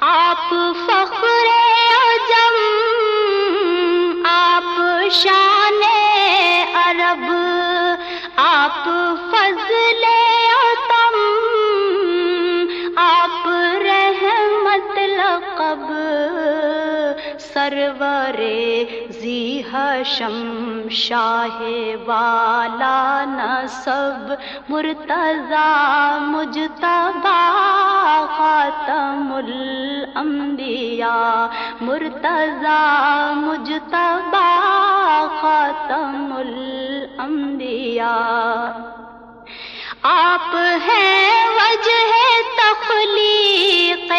آپ فخر عجم، آپ شان عرب، آپ فضل عتم، آپ رحمت لقب، سرور ذی حشم شاہ والا نسب، مرتضی مجتبی خاتم الانبیاء، مرتضی مجتبی خاتم الانبیاء۔ آپ ہیں وجہ تخلیق